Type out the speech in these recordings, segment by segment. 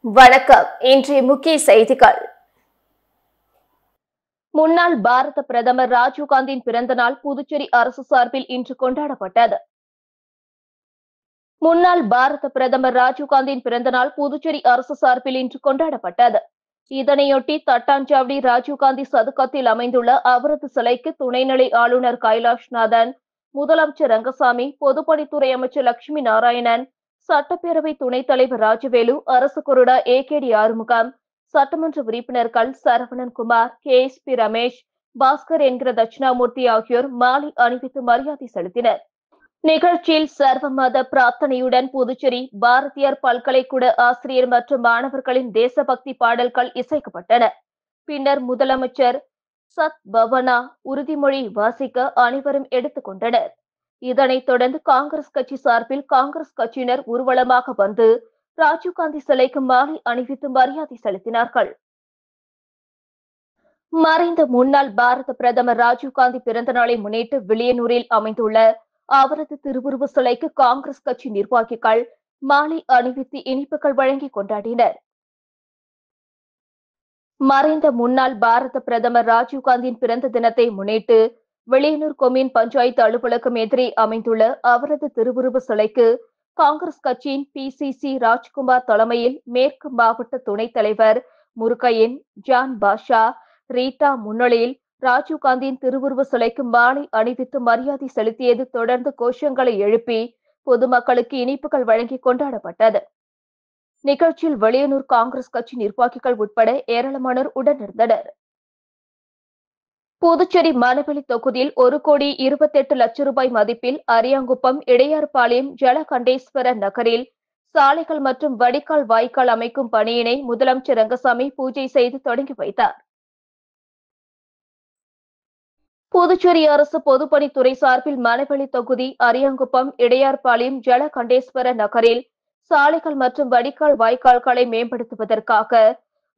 வணக்கம். இன்றைய முக்கிய செய்திகள். முன்னாள் பாரத பிரதமர் ராஜீவ்காந்தியின் பிறந்த நாள் புதுச்சேரி அரசு சார்பில் இன்று கொண்டாடப்பட்டது. முன்னாள் பாரத பிரதமர் ராஜீவ்காந்தியின் பிறந்த நாள் புதுச்சேரி அரசு சார்பில் இன்று கொண்டாடப்பட்டது. இதனையொட்டி தட்டாஞ்சாவடி ராஜீவ்காந்தி சதுக்கத்தில் அமைந்துள்ள அவரது சிலைக்கு துணைநிலை ஆளுநர் கைலாஷ்நாதன், முதலமைச்சர் ரங்கசாமி, பொதுப்பணித்துறை அமைச்சர் லட்சுமி நாராயணன், சட்டப்பேரவை துணைத் தலைவர் ராஜவேலு, அரசு கொறடா ஏகேடி ஆறுமுகம், சட்டமன்ற உறுப்பினர்கள் சரவணன்குமார், KSP ரமேஷ், பாஸ்கர் என்கிற தட்சிணாமூர்த்தி ஆகியோர் மாலை அணிவித்து மரியாதை செலுத்தினர். நிகழ்ச்சியில் சர்வ மத பிரார்த்தனையுடன் புதுச்சேரி பாரதியார் பல்கலைக்கூட ஆசிரியர் மற்றும் மாணவர்களின் தேசபக்தி பாடல்கள் இசைக்கப்பட்டன. பின்னர் முதலமைச்சர் சத் பவனா உறுதிமொழி வாசிக்க அனைவரும் எடுத்துக் கொண்டனர். இதனைத் தொடர்ந்து காங்கிரஸ் கட்சி சார்பில் காங்கிரஸ் கட்சியினர் ஊர்வலமாக வந்து ராஜீவ்காந்தி சிலைக்கு மாலை அணிவித்து மரியாதை செலுத்தினார்கள். மறைந்த முன்னாள் பாரத பிரதமர் ராஜீவ்காந்தி பிறந்த நாளை முன்னிட்டு வில்லியனூரில் அமைந்துள்ள அவரது திருவுருவ சிலைக்கு காங்கிரஸ் கட்சி நிர்வாகிகள் மாலை அணிவித்து இனிப்புகள் வழங்கி கொண்டாடினர். மறைந்த முன்னாள் பாரத பிரதமர் ராஜீவ்காந்தியின் பிறந்த தினத்தை முன்னிட்டு வில்லியனூர் கொம்யூன் பஞ்சாயத்து அலுவலகம் எதிரே அமைந்துள்ள அவரது திருவுருவ சிலைக்கு காங்கிரஸ் கட்சியின் PCC ராஜ்குமார் தலைமையில் மேற்கு மாவட்ட துணைத் தலைவர் முருகையன், ஜான் பாஷா, ரீட்டா முன்னிலையில் ராஜீவ்காந்தியின் திருவுருவ சிலைக்கு மாலை அணிவித்து மரியாதை செலுத்தியது தொடர்ந்து கோஷங்களை எழுப்பி பொதுமக்களுக்கு இனிப்புகள் வழங்கி கொண்டாடப்பட்டது. நிகழ்ச்சியில் வில்லியனூர் காங்கிரஸ் கட்சி நிர்வாகிகள் உட்பட ஏராளமானோர் உடனிருந்தனர். புதுச்சேரி மணவெளி தொகுதியில் 1,28,00,000 ரூபாய் மதிப்பில் அரியாங்குப்பம், இடையார்பாளையம், ஜலகண்டேஸ்வர நகரில் சாலைகள் மற்றும் வடிகால் வாய்க்கால் அமைக்கும் பணியினை முதலமைச்சர் ரங்கசாமி பூஜை செய்து தொடங்கி வைத்தார். புதுச்சேரி அரசு பொதுப்பணித்துறை சார்பில் மணவெளி தொகுதி அரியாங்குப்பம், இடையார்பாளையம், ஜலகண்டேஸ்வர நகரில் சாலைகள் மற்றும் வடிகால் வாய்க்கால்களை மேம்படுத்துவதற்காக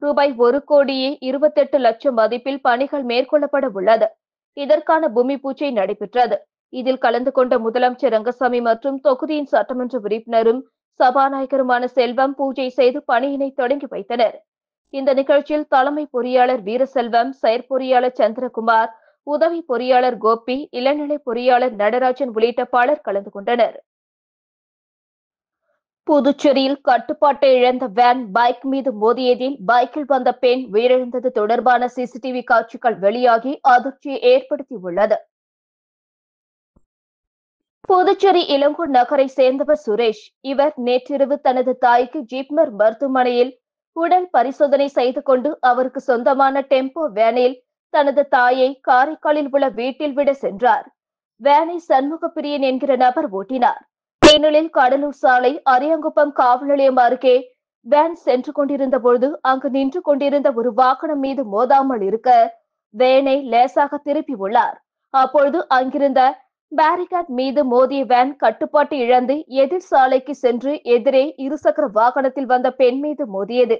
ரூபாய் 1,28,00,000 மதிப்பில் பணிகள் மேற்கொள்ளப்பட உள்ளது. இதற்கான பூமி பூஜை நடைபெற்றது. இதில் கலந்து கொண்ட முதலமைச்சர் ரங்கசாமி மற்றும் தொகுதியின் சட்டமன்ற உறுப்பினரும் சபாநாயகருமான செல்வம் பூஜை செய்து பணியினை தொடங்கி வைத்தனர். இந்த நிகழ்ச்சியில் தலைமை பொறியாளர் வீரசெல்வம், செயற்பொறியாளர் சந்திரகுமார், உதவி பொறியாளர் கோபி, இளநிலை பொறியாளர் நடராஜன் உள்ளிட்ட பலர் கலந்து கொண்டனர். புதுச்சேரியில் கட்டுப்பாட்டை இழந்த வேன் பைக் மீது மோதியதில் பைக்கில் வந்த பெண் உயிரிழந்தது தொடர்பான CCTV காட்சிகள் வெளியாகி அதிர்ச்சியை ஏற்படுத்தியுள்ளது. புதுச்சேரி இளங்கோ நகரை சேர்ந்தவர் சுரேஷ். இவர் நேற்றிரவு தனது தாய்க்கு ஜிப்மர் மருத்துவமனையில் உடல் பரிசோதனை செய்து கொண்டு அவருக்கு சொந்தமான டெம்போ வேனில் தனது தாயை காரைக்காலில் உள்ள வீட்டில் விட சென்றார். வேனை சண்முகப்பிரியன் என்கிற நபர் ஓட்டினார். ஏனெனில் கடலூர் சாலை அரியாங்குப்பம் காவல் நிலையம் அருகே வேன் சென்று கொண்டிருந்த பொழுது அங்கு நின்று கொண்டிருந்த ஒரு வாகனம் மீது மோதாமல் இருக்க வேனை லேசாக திருப்பி உள்ளார். அப்பொழுது அங்கிருந்த பேரிகாட் மீது மோதிய வேன் கட்டுப்பாட்டு இழந்து எதிர் சாலைக்கு சென்று எதிரே இருசக்கர வாகனத்தில் வந்த பெண் மீது மோதியது.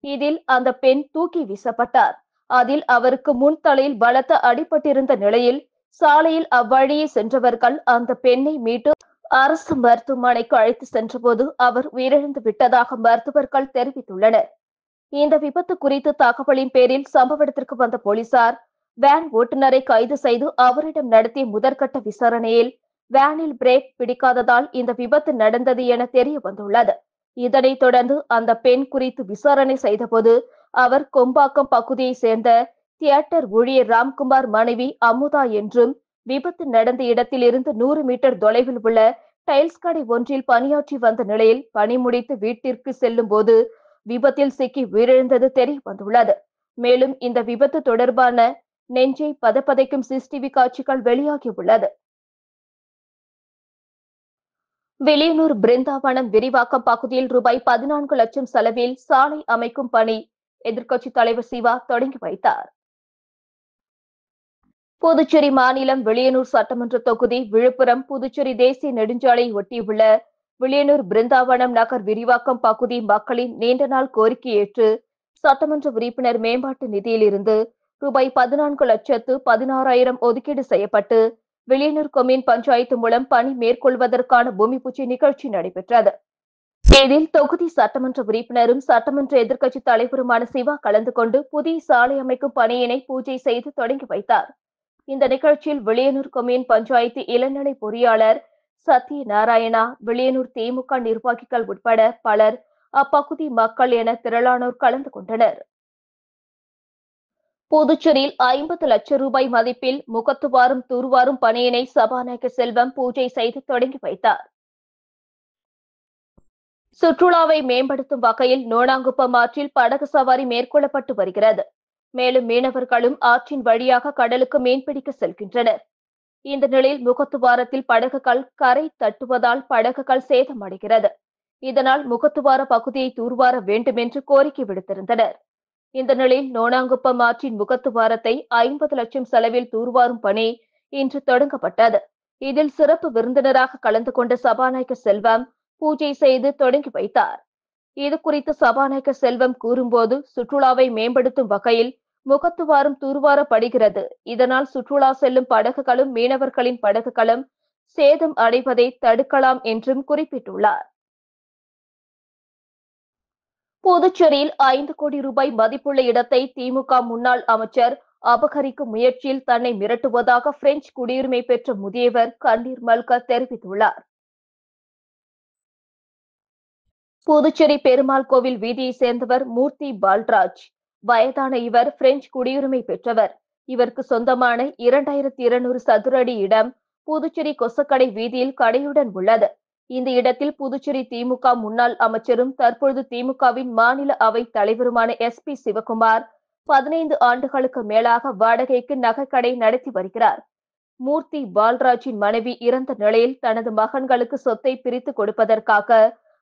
இதில் அந்த பெண் தூக்கி வீசப்பட்டார். அதில் அவருக்கு முன் தலையில் பலத்த அடிபட்டிருந்த நிலையில் சாலையில் அவ்வழியே சென்றவர்கள் அந்த பெண்ணை மீட்டு அரசு மருத்துவமனைக்கு அழைத்து சென்றபோது அவர் உயிரிழந்து விட்டதாக மருத்துவர்கள் தெரிவித்துள்ளனர். இந்த விபத்து குறித்து தகவலின் பேரில் சம்பவ இடத்திற்கு வந்த போலீசார் வேன் ஓட்டுநரை கைது செய்து அவரிடம் நடத்திய முதற்கட்ட விசாரணையில் வேனில் பிரேக் பிடிக்காததால் இந்த விபத்து நடந்தது என தெரிய வந்துள்ளது. இதனைத் தொடர்ந்து அந்த பெண் குறித்து விசாரணை செய்தபோது அவர் கொம்பாக்கம் பகுதியை சேர்ந்த தியேட்டர் ஊழியர் ராம்குமார் மனைவி அமுதா என்றும், விபத்து நடந்த இடத்தில் இருந்து 100 மீட்டர் தொலைவில் உள்ள டைல்ஸ் கடை ஒன்றில் பணியாற்றி வந்த நிலையில் பணி முடித்து வீட்டிற்கு செல்லும் போது விபத்தில் சிக்கி உயிரிழந்தது தெரிய வந்துள்ளது. மேலும் இந்த விபத்து தொடர்பான நெஞ்சை பதப்பதைக்கும் CCTV காட்சிகள் வெளியாகியுள்ளது. வில்லியனூர் பிருந்தாவனம் விரிவாக்கம் பகுதியில் ரூபாய் 14 லட்சம் செலவில் சாலை அமைக்கும் பணி எதிர்க்கட்சித் தலைவர் சிவா தொடங்கி வைத்தார். புதுச்சேரி மாநிலம் வில்லியனூர் சட்டமன்ற தொகுதி விழுப்புரம் புதுச்சேரி தேசிய நெடுஞ்சாலையை ஒட்டியுள்ள வில்லியனூர் பிருந்தாவனம் நகர் விரிவாக்கம் பகுதி மக்களின் நீண்ட நாள் கோரிக்கை ஏற்று சட்டமன்ற உறுப்பினர் மேம்பாட்டு நிதியிலிருந்து ரூபாய் 14,16,000 ஒதுக்கீடு செய்யப்பட்டு வில்லியனூர் கொம்யூன் பஞ்சாயத்து மூலம் பணி மேற்கொள்வதற்கான பூமி பூஜை நிகழ்ச்சி நடைபெற்றது. இதில் தொகுதி சட்டமன்ற உறுப்பினரும் சட்டமன்ற எதிர்க்கட்சி தலைவருமான சிவா கலந்து கொண்டு புதிய சாலை அமைக்கும் பணியினை பூஜை செய்து தொடங்கி வைத்தார். இந்த நிகழ்ச்சியில் வில்லியனூர் கொம்யூன் பஞ்சாயத்து இளநிலை பொறியாளர் சத்யநாராயணா, வில்லியனூர் திமுக நிர்வாகிகள் உட்பட பலர், அப்பகுதி மக்கள் என திரளானோர் கலந்து கொண்டனர். புதுச்சேரியில் 50 லட்சம் ரூபாய் மதிப்பில் முகத்துவாரம் தூர்வாரும் பணியினை சபாநாயகர் செல்வம் பூஜை செய்து தொடங்கி வைத்தார். சுற்றுலாவை மேம்படுத்தும் வகையில் நோனாங்குப்பம் ஆற்றில் படகு சவாரி மேற்கொள்ளப்பட்டு வருகிறது. மேலும் மீனவர்களும் ஆற்றின் வழியாக கடலுக்கு மீன்பிடிக்க செல்கின்றனர். இந்த நிலையில் முகத்துவாரத்தில் படகுகள் கரை தட்டுவதால் படகுகள் சேதமடைகிறது. இதனால் முகத்துவார பகுதியை தூர்வார வேண்டும் என்று கோரிக்கை விடுத்திருந்தனர். இந்த நிலையில் நோனாங்குப்பம் ஆற்றின் முகத்துவாரத்தை 50 லட்சம் செலவில் தூர்வாரும் பணி இன்று தொடங்கப்பட்டது. இதில் சிறப்பு விருந்தினராக கலந்து கொண்ட சபாநாயகர் செல்வம் பூஜை செய்து தொடங்கி வைத்தார். இதுகுறித்து சபாநாயகர் செல்வம் கூறும்போது, சுற்றுலாவை மேம்படுத்தும் வகையில் முகத்துவாரம் தூர்வாரப்படுகிறது. இதனால் சுற்றுலா செல்லும் படகுகளும் மீனவர்களின் படகுகளும் சேதம் அடைவதை தடுக்கலாம் என்றும் குறிப்பிட்டுள்ளார். புதுச்சேரியில் 5 கோடி ரூபாய் மதிப்புள்ள இடத்தை திமுக முன்னாள் அமைச்சர் அபகரிக்கும் முயற்சியில் தன்னை மிரட்டுவதாக பிரெஞ்சு குடியுரிமை பெற்ற முதியவர் கண்ணீர் மல்க தெரிவித்துள்ளார். புதுச்சேரி பெருமாள் கோவில் வீதியை சேர்ந்தவர் மூர்த்தி பால்ராஜ். வயதான இவர் பிரெஞ்சு குடியுரிமை பெற்றவர். இவருக்கு சொந்தமான 2200 சதுர அடி இடம் புதுச்சேரி கொசக்கடை வீதியில் கடையுடன் உள்ளது. இந்த இடத்தில் புதுச்சேரி திமுக முன்னாள் அமைச்சரும் தற்பொழுது திமுகவின் மாநில அவை தலைவருமான SP சிவகுமார் 15 ஆண்டுகளுக்கு மேலாக வாடகைக்கு நகைக்கடை நடத்தி வருகிறார். மூர்த்தி பால்ராஜின் மனைவி இறந்த நிலையில் தனது மகன்களுக்கு சொத்தை பிரித்து கொடுப்பதற்காக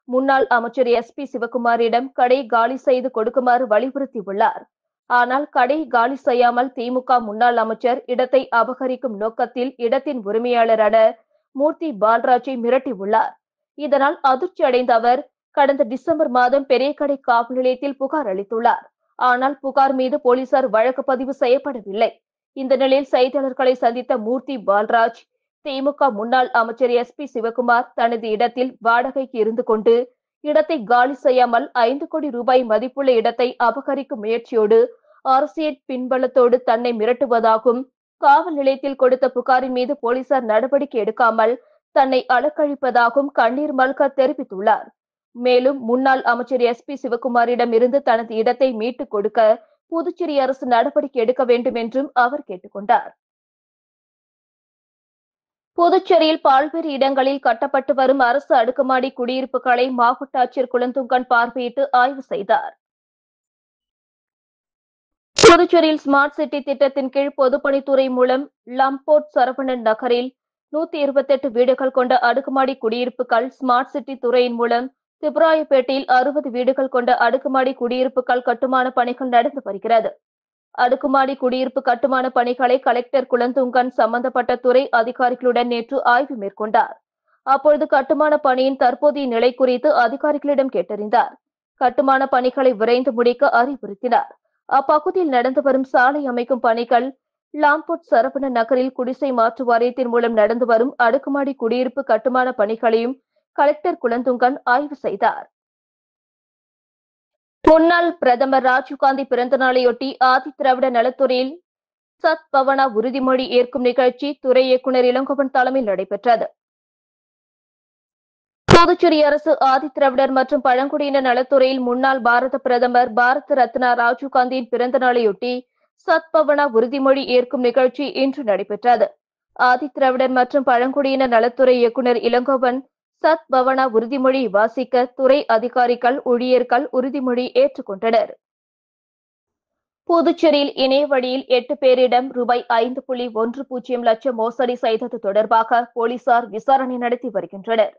முன்னாள் அமைச்சர் SP சிவகுமாரிடம் கடை காலி செய்து கொடுக்குமாறு வலியுறுத்தியுள்ளார். ஆனால் கடை காலி செய்யாமல் திமுக முன்னாள் அமைச்சர் இடத்தை அபகரிக்கும் நோக்கத்தில் இடத்தின் உரிமையாளரான மூர்த்தி பால்ராஜை மிரட்டியுள்ளார். இதனால் அதிர்ச்சி அடைந்த அவர் கடந்த டிசம்பர் மாதம் பெரியகடை காவல் நிலையத்தில் புகார் அளித்துள்ளார். ஆனால் புகார் மீது போலீசார் வழக்கு பதிவு செய்யப்படவில்லை. இந்த நிலையில் செய்தியாளர்களை சந்தித்த மூர்த்தி பால்ராஜ், திமுக முன்னாள் அமைச்சர் SP சிவகுமார் தனது இடத்தில் வாடகைக்கு இருந்து கொண்டு இடத்தை காலி செய்யாமல் 5 கோடி ரூபாய் மதிப்புள்ள இடத்தை அபகரிக்கும் முயற்சியோடு அரசியல் பின்பலத்தோடு தன்னை மிரட்டுவதாகவும், காவல் நிலையத்தில் கொடுத்த புகாரின் மீது போலீசார் நடவடிக்கை எடுக்காமல் தன்னை அலக்கழிப்பதாகவும் கண்ணீர் மல்க தெரிவித்துள்ளார். மேலும் முன்னாள் அமைச்சர் SP சிவகுமாரிடம் இருந்து தனது இடத்தை மீட்டுக் கொடுக்க புதுச்சேரி அரசு நடவடிக்கை எடுக்க வேண்டும் என்றும் அவர் கேட்டுக் கொண்டார். புதுச்சேரியில் பல்வேறு இடங்களில் கட்டப்பட்டு வரும் அரசு அடுக்குமாடி குடியிருப்புகளை மாவட்ட ஆட்சியர் குலந்துங்கன் பார்வையிட்டு ஆய்வு செய்தார். புதுச்சேரியில் ஸ்மார்ட் சிட்டி திட்டத்தின் கீழ் பொதுப்பணித்துறை மூலம் லம்போர்ட் சரவணன் நகரில் 128 வீடுகள் கொண்ட அடுக்குமாடி குடியிருப்புகள், ஸ்மார்ட் சிட்டி துறையின் மூலம் திப்ராயப்பேட்டையில் 60 வீடுகள் கொண்ட அடுக்குமாடி குடியிருப்புகள் கட்டுமான பணிகள் நடந்து வருகிறது. அடுக்குமாடி குடியிருப்பு கட்டுமான பணிகளை கலெக்டர் குலந்துங்கன் சம்பந்தப்பட்ட துறை அதிகாரிகளுடன் நேற்று ஆய்வு மேற்கொண்டார். அப்பொழுது கட்டுமான பணியின் தற்போதைய நிலை குறித்து அதிகாரிகளிடம் கேட்டறிந்தார். கட்டுமான பணிகளை விரைந்து முடிக்க அறிவுறுத்தினார். அப்பகுதியில் நடந்து வரும் சாலை அமைக்கும் பணிகள், லாம்போர்ட் சரவணன் நகரில் குடிசை மாற்று வாரியத்தின் மூலம் நடந்து வரும் அடுக்குமாடி குடியிருப்பு கட்டுமான பணிகளையும் கலெக்டர் குலந்துங்கன் ஆய்வு செய்தார். முன்னாள் பிரதமர் ராஜீவ்காந்தி பிறந்த நாளையொட்டி ஆதிதிராவிட நலத்துறையில் சத்பவனா உறுதிமொழி ஏற்கும் நிகழ்ச்சி துறை இயக்குநர் இளங்கோவன் தலைமையில் நடைபெற்றது. புதுச்சேரி அரசு ஆதிதிராவிடர் மற்றும் பழங்குடியினர் நலத்துறையில் முன்னாள் பாரத பிரதமர் பாரத ரத்னா ராஜீவ்காந்தியின் பிறந்த நாளையொட்டி சத்பவனா உறுதிமொழி ஏற்கும் நிகழ்ச்சி இன்று நடைபெற்றது. ஆதிதிராவிடர் மற்றும் பழங்குடியினர் நலத்துறை இயக்குநர் இளங்கோவன் சத்பவனா உறுதிமொழி வாசிக்க துறை அதிகாரிகள், ஊழியர்கள் உறுதிமொழி ஏற்றுக்கொண்டனர். புதுச்சேரியில் இணைய வழியில் 8 பேரிடம் ரூபாய் 5.10 லட்சம் மோசடி செய்தது தொடர்பாக போலீசார் விசாரணை நடத்தி வருகின்றனர்.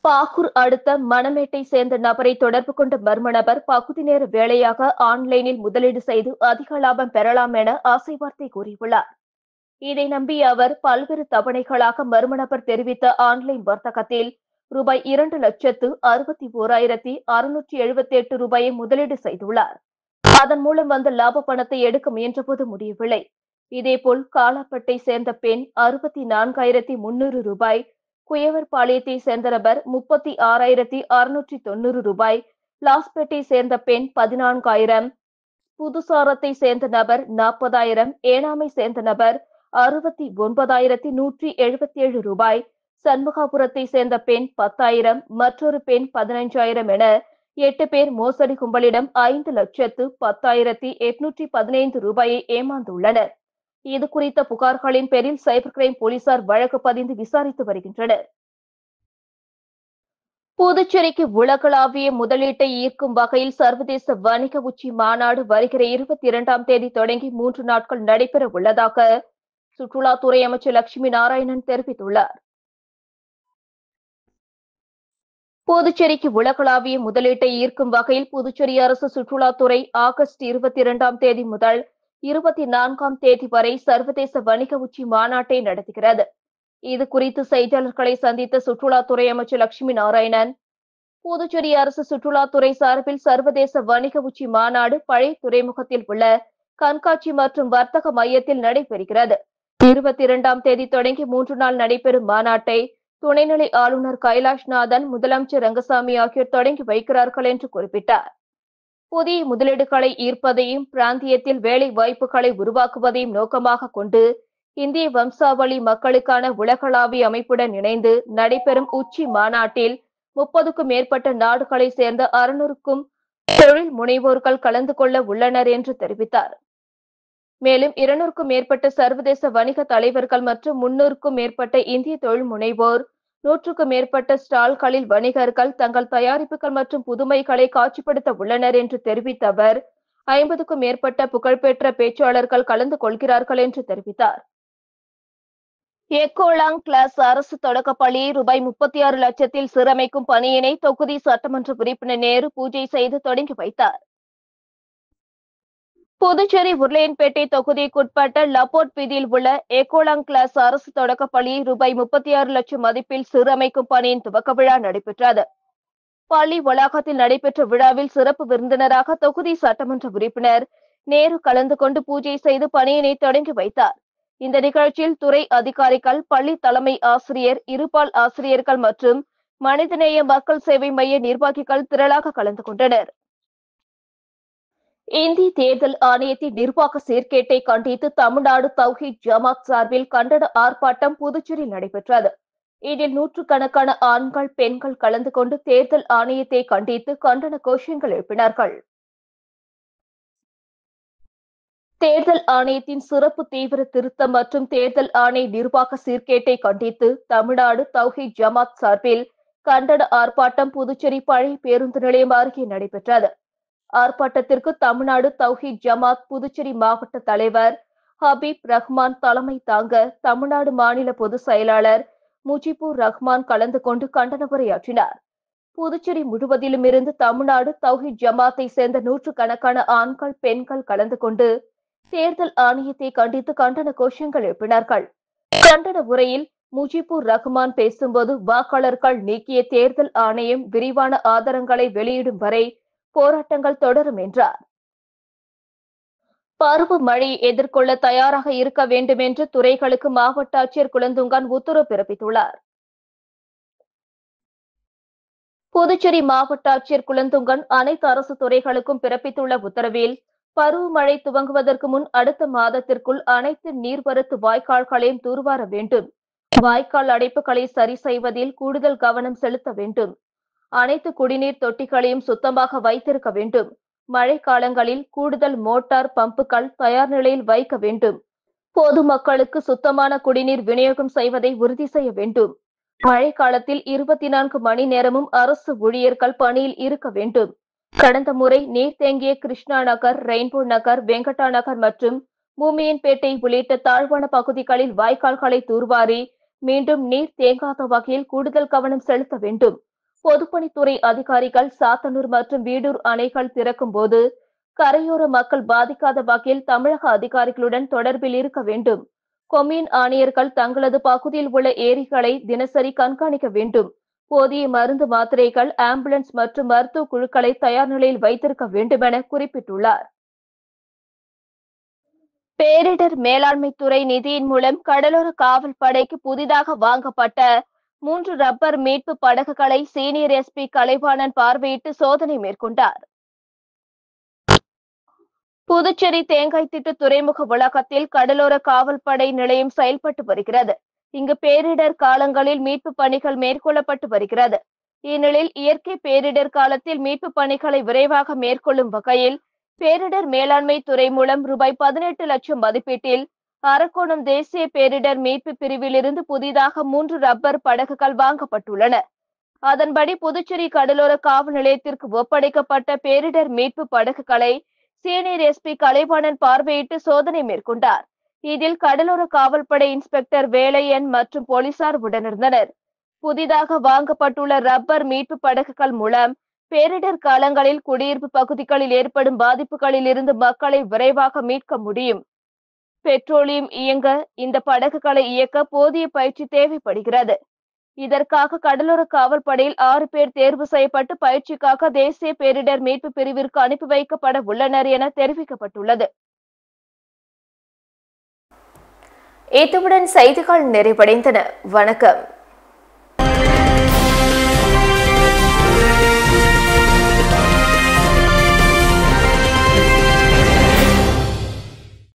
பாகூர் அடுத்த மணமேட்டை சேர்ந்த நபரை தொடர்பு கொண்ட மர்ம நபர் பகுதி நேர வேலையாக ஆன்லைனில் முதலீடு செய்து அதிக லாபம் பெறலாம் என ஆசை வார்த்தை கூறியுள்ளார். இதை நம்பிய அவர் பல்வேறு தவணைகளாக மர்ம நபர் தெரிவித்த ஆன்லைன் வர்த்தகத்தில் ரூபாய் 2,61,678 ரூபாயை முதலீடு செய்துள்ளார். அதன் மூலம் வந்த லாப பணத்தை எடுக்க முயன்றபோது முடியவில்லை. இதேபோல் காலாப்பட்டை சேர்ந்த பெண் 64,300 ரூபாய், குயவர்பாளையத்தை சேர்ந்த நபர் 36,690 ரூபாய், லாஸ்பேட்டை சேர்ந்த பெண் 14,000, புதுசாரத்தை சேர்ந்த நபர் 40,000, ஏனாமை சேர்ந்த நபர் 69,177 ரூபாய், சண்முகாபுரத்தை சேர்ந்த பெண் 10,000, மற்றொரு பெண் 15,000 என 8 பேர் மோசடி கும்பலிடம் 5,10,815 ரூபாயை ஏமாந்துள்ளனர். இது குறித்த புகார்களின் பேரில் சைபர் கிரைம் போலீசார் வழக்கு பதிந்து விசாரித்து வருகின்றனர். புதுச்சேரிக்கு உலகளாவிய முதலீட்டை ஈர்க்கும் வகையில் சர்வதேச வணிக உச்சி மாநாடு வருகிற 22ஆம் தேதி தொடங்கி 3 நாட்கள் நடைபெற உள்ளதாக சுற்றுலாத்துறை அமைச்சர் லட்சுமி நாராயணன் தெரிவித்துள்ளார். புதுச்சேரிக்கு உலகளாவிய முதலீட்டை ஈர்க்கும் வகையில் புதுச்சேரி அரசு சுற்றுலாத்துறை ஆகஸ்ட் 22ஆம் தேதி முதல் 24ஆம் தேதி வரை சர்வதேச வணிக உச்சி மாநாட்டை நடத்துகிறது. இது குறித்து செய்தியாளர்களை சந்தித்த சுற்றுலாத்துறை அமைச்சர் லட்சுமி நாராயணன், புதுச்சேரி அரசு சுற்றுலாத்துறை சார்பில் சர்வதேச வணிக உச்சி மாநாடு பழைய துறைமுகத்தில் உள்ள கண்காட்சி மற்றும் வர்த்தக மையத்தில் நடைபெறுகிறது. 22ஆம் தேதி தொடங்கி 3 நாள் நடைபெறும் மாநாட்டை துணைநிலை ஆளுநர் கைலாஷ்நாதன், முதலமைச்சர் ரங்கசாமி ஆகியோர் தொடங்கி வைக்கிறார்கள் என்று குறிப்பிட்டார். புதிய முதலீடுகளை ஈர்ப்பதையும் பிராந்தியத்தில் வேலை வாய்ப்புகளை உருவாக்குவதையும் நோக்கமாக கொண்டு இந்திய வம்சாவளி மக்களுக்கான உலகளாவிய அமைப்புடன் இணைந்து நடைபெறும் உச்சி மாநாட்டில் 30க்கும் மேற்பட்ட நாடுகளை சேர்ந்த 600க்கும் தொழில் முனைவோர்கள் கலந்து கொள்ள உள்ளனர் என்று தெரிவித்தார். மேலும் 200க்கும் மேற்பட்ட சர்வதேச வணிக தலைவர்கள் மற்றும் 300க்கும் மேற்பட்ட இந்திய தொழில் முனைவோர், 100க்கும் மேற்பட்ட ஸ்டால்களில் வணிகர்கள் தங்கள் தயாரிப்புகள் மற்றும் புதுமைகளை காட்சிப்படுத்த உள்ளனர் என்று தெரிவித்த அவர், 50க்கும் மேற்பட்ட புகழ்பெற்ற பேச்சாளர்கள் கலந்து கொள்கிறார்கள் என்று தெரிவித்தார். எக்கோலாங் கிளாஸ் அரசு தொடக்கப்பள்ளியை ரூபாய் 36 லட்சத்தில் சீரமைக்கும் பணியினை தொகுதி சட்டமன்ற உறுப்பினர் நேரு பூஜை செய்து தொடங்கி வைத்தார். புதுச்சேரி உருளையன்பேட்டை தொகுதிக்குட்பட்ட லப்போர்ட் வீதியில் உள்ள எக்கோலாங் கிளாஸ் அரசு தொடக்கப்பள்ளியை ரூபாய் 36 லட்சம் மதிப்பில் சீரமைக்கும் பணியின் துவக்க விழா நடைபெற்றது. பள்ளி வளாகத்தில் நடைபெற்ற விழாவில் சிறப்பு விருந்தினராக தொகுதி சட்டமன்ற உறுப்பினர் நேரு கலந்து கொண்டு பூஜை செய்து பணியினை தொடங்கி வைத்தார். இந்த நிகழ்ச்சியில் துறை அதிகாரிகள், பள்ளி தலைமை ஆசிரியர், இருபால் ஆசிரியர்கள் மற்றும் மனிதநேய மக்கள் சேவை மைய நிர்வாகிகள் திரளாக கலந்து கொண்டனர். இந்திய தேர்தல் ஆணையத்தின் நிர்வாக சீர்கேட்டை கண்டித்து தமிழ்நாடு தௌஹீத் ஜமாத் சார்பில் கண்டன ஆர்ப்பாட்டம் புதுச்சேரியில் நடைபெற்றது. இதில் நூற்றுக்கணக்கான ஆண்கள், பெண்கள் கலந்து கொண்டு தேர்தல் ஆணையத்தை கண்டித்து கண்டன கோஷங்கள் எழுப்பினார்கள். தேர்தல் ஆணையத்தின் சிறப்பு தீவிர திருத்தம் மற்றும் தேர்தல் ஆணைய நிர்வாக சீர்கேட்டை கண்டித்து தமிழ்நாடு தௌஹீத் ஜமாத் சார்பில் கண்டன ஆர்ப்பாட்டம் புதுச்சேரி பழைய பேருந்து நிலையம் அருகே நடைபெற்றது. ஆர்ப்பாட்டத்திற்கு தமிழ்நாடு தௌஹீத் ஜமாத் புதுச்சேரி மாவட்ட தலைவர் ஹபீப் ரஹ்மான் தலைமை தாங்க தமிழ்நாடு மாநில பொதுச் செயலாளர் முஜிபுர் ரஹ்மான் கலந்து கொண்டு கண்டன உரையாற்றினார். புதுச்சேரி முழுவதிலும் இருந்து தமிழ்நாடு தௌஹீத் ஜமாத்தை சேர்ந்த நூற்றுக்கணக்கான ஆண்கள், பெண்கள் கலந்து கொண்டு தேர்தல் ஆணையத்தை கண்டித்து கண்டன கோஷங்கள் எழுப்பினார்கள். கண்டன உரையில் முஜிபுர் ரஹ்மான் பேசும்போது, வாக்காளர்கள் நீக்கிய தேர்தல் ஆணையம் விரிவான ஆதாரங்களை வெளியிடும் வரை போராட்டங்கள் தொடரும் என்றார். பருவமழையை எதிர்கொள்ள தயாராக இருக்க வேண்டும் என்று துறைகளுக்கு மாவட்ட ஆட்சியர் குலந்துங்கன் உத்தரவு பிறப்பித்துள்ளார். புதுச்சேரி மாவட்ட ஆட்சியர் குலந்துங்கன் அனைத்து அரசு துறைகளுக்கும் பிறப்பித்துள்ள உத்தரவில், பருவமழை துவங்குவதற்கு முன் அடுத்த மாதத்திற்குள் அனைத்து நீர்வரத்து வாய்க்கால்களையும் தூர்வார வேண்டும். வாய்க்கால் அடைப்புகளை சரி செய்வதில் கூடுதல் கவனம் செலுத்த வேண்டும். அனைத்து குடிநீர் தொட்டிகளையும் சுத்தமாக வைத்திருக்க வேண்டும். மழை காலங்களில் கூடுதல் மோட்டார் பம்புகள் தயார் நிலையில் வைக்க வேண்டும். பொதுமக்களுக்கு சுத்தமான குடிநீர் விநியோகம் செய்வதை உறுதி செய்ய வேண்டும். மழை காலத்தில் 24 மணி நேரமும் அரசு ஊழியர்கள் பணியில் இருக்க வேண்டும். கடந்த முறை நீர் தேங்கிய கிருஷ்ணா நகர், ரெயின்போ நகர், வெங்கடா நகர் மற்றும் பூமியன்பேட்டை உள்ளிட்ட தாழ்வான பகுதிகளில் வாய்க்கால்களை தூர்வாரி மீண்டும் நீர் தேங்காத வகையில் கூடுதல் கவனம் செலுத்த வேண்டும். பொதுப்பணித்துறை அதிகாரிகள் சாத்தனூர் மற்றும் வீடூர் அணைகள் திறக்கும் போது கரையோர மக்கள் பாதிக்காத வகையில் தமிழக அதிகாரிகளுடன் தொடர்பில் இருக்க வேண்டும். கொம்யூன் ஆணையர்கள் தங்களது பகுதியில் உள்ள ஏரிகளை தினசரி கண்காணிக்க வேண்டும். போதிய மருந்து, மாத்திரைகள், ஆம்புலன்ஸ் மற்றும் மருத்துவ குழுக்களை தயார் நிலையில் வைத்திருக்க வேண்டும் என குறிப்பிட்டுள்ளார். பேரிடர் மேலாண்மை துறை நிதியின் மூலம் கடலோர காவல் படைக்கு புதிதாக வாங்கப்பட்ட 3 ரப்பர் மீட்பு படகுகளை சீனியர் எஸ்பி கலைவாணன் பார்வையிட்டு சோதனை மேற்கொண்டார். புதுச்சேரி தேங்காய்த்திட்டு துறைமுக வளாகத்தில் கடலோர காவல் படை நிலையம் செயல்பட்டு வருகிறது. இங்கு பேரிடர் காலங்களில் மீட்பு பணிகள் மேற்கொள்ளப்பட்டு வருகிறது. இந்நிலையில் இயற்கை பேரிடர் காலத்தில் மீட்பு பணிகளை விரைவாக மேற்கொள்ளும் வகையில் பேரிடர் மேலாண்மை துறை மூலம் ரூபாய் 18 லட்சம் மதிப்பீட்டில் அரக்கோணம் தேசிய பேரிடர் மீட்பு பிரிவில் இருந்து புதிதாக 3 ரப்பர் படகுகள் வாங்கப்பட்டுள்ளன. அதன்படி புதுச்சேரி கடலோர காவல் நிலையத்திற்கு ஒப்படைக்கப்பட்ட பேரிடர் மீட்பு படகுகளை சீனியர் எஸ்பி கலைவாணன் பார்வையிட்டு சோதனை மேற்கொண்டார். இதில் கடலோர காவல்படை இன்ஸ்பெக்டர் வேலையன் மற்றும் போலீசார் உடனிருந்தனர். புதிதாக வாங்கப்பட்டுள்ள ரப்பர் மீட்பு படகுகள் மூலம் பேரிடர் காலங்களில் குடியிருப்பு பகுதிகளில் ஏற்படும் பாதிப்புகளில் இருந்து மக்களை விரைவாக மீட்க முடியும். பெட்ரோலியம் இயங்க இந்த படகுகளை இயக்க போதிய பயிற்சி தேவைப்படுகிறது. இதற்காக கடலோர காவல் படையில் 6 பேர் தேர்வு செய்யப்பட்டு பயிற்சிக்காக தேசிய பேரிடர் மீட்பு பிரிவிற்கு அனுப்பி வைக்கப்பட உள்ளனர் என தெரிவிக்கப்பட்டுள்ளது. இத்துடன் செய்திகள் நிறைவடைந்தன. வணக்கம்.